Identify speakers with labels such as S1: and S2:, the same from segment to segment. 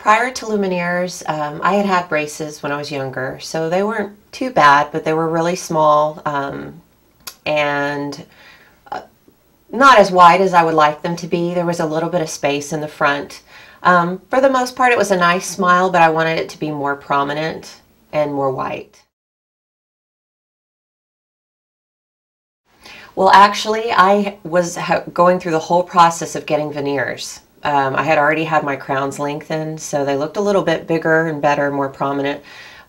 S1: Prior to Lumineers, I had had braces when I was younger, so they weren't too bad, but they were really small and not as wide as I would like them to be. There was a little bit of space in the front. For the most part, it was a nice smile, but I wanted it to be more prominent and more white. Well, actually, I was going through the whole process of getting veneers. I had already had my crowns lengthened, so they looked a little bit bigger and better, more prominent,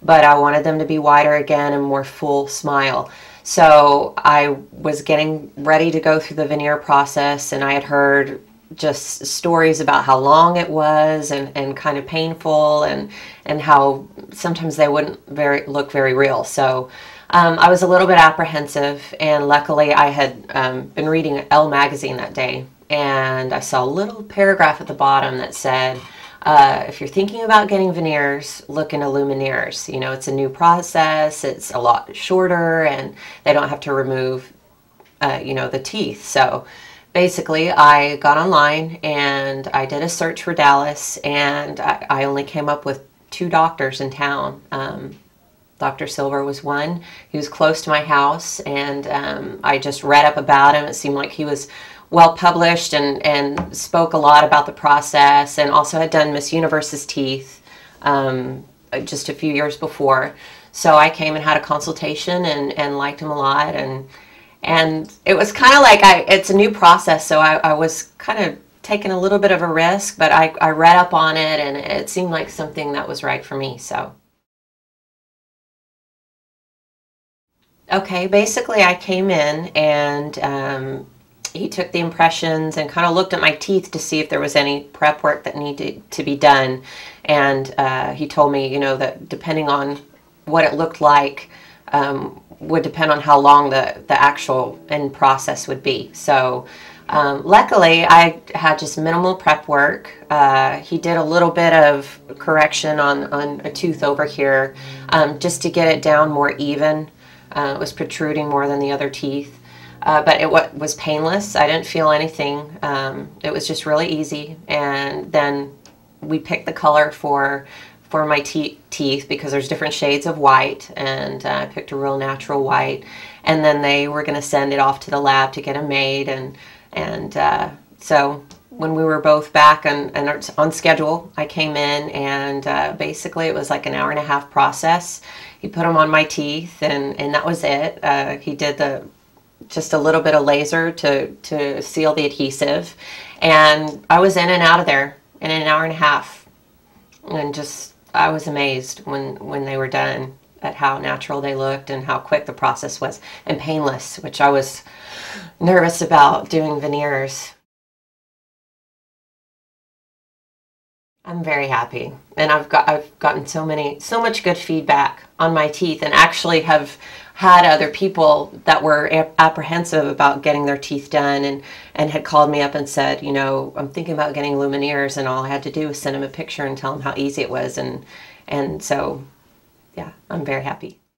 S1: but I wanted them to be wider again and more full smile. So I was getting ready to go through the veneer process, and I had heard just stories about how long it was and kind of painful and how sometimes they wouldn't look very real. So I was a little bit apprehensive, and luckily I had been reading Elle magazine that day, and I saw a little paragraph at the bottom that said, if you're thinking about getting veneers, look into Lumineers. You know, it's a new process, it's a lot shorter, and they don't have to remove, you know, the teeth. So basically, I got online and I did a search for Dallas, and I only came up with 2 doctors in town. Dr. Silber was one. He was close to my house, and I just read up about him. It seemed like he was well published and spoke a lot about the process, and also had done Miss Universe's teeth just a few years before. So I came and had a consultation and liked him a lot, and it was kind of like it's a new process, so I was kind of taking a little bit of a risk, but I read up on it, and it seemed like something that was right for me. So okay, basically I came in, and he took the impressions and kind of looked at my teeth to see if there was any prep work that needed to be done. And he told me, you know, that depending on what it looked like would depend on how long the actual end process would be. So luckily I had just minimal prep work. He did a little bit of correction on a tooth over here just to get it down more even. It was protruding more than the other teeth. But it was painless. I didn't feel anything. It was just really easy. And then we picked the color for my teeth, because there's different shades of white, and I picked a real natural white. And then they were going to send it off to the lab to get them made. And so when we were both back and on schedule, I came in, and basically it was like an hour-and-a-half process. He put them on my teeth, and that was it. He did just a little bit of laser to seal the adhesive, and I was in and out of there in an hour-and-a-half, and just I was amazed when they were done at how natural they looked and how quick the process was, and painless, which I was nervous about doing veneers. I'm very happy, and I've gotten so much good feedback on my teeth, and actually have had other people that were apprehensive about getting their teeth done and had called me up and said, you know, I'm thinking about getting Lumineers, and all I had to do was send them a picture and tell them how easy it was, and so yeah, I'm very happy.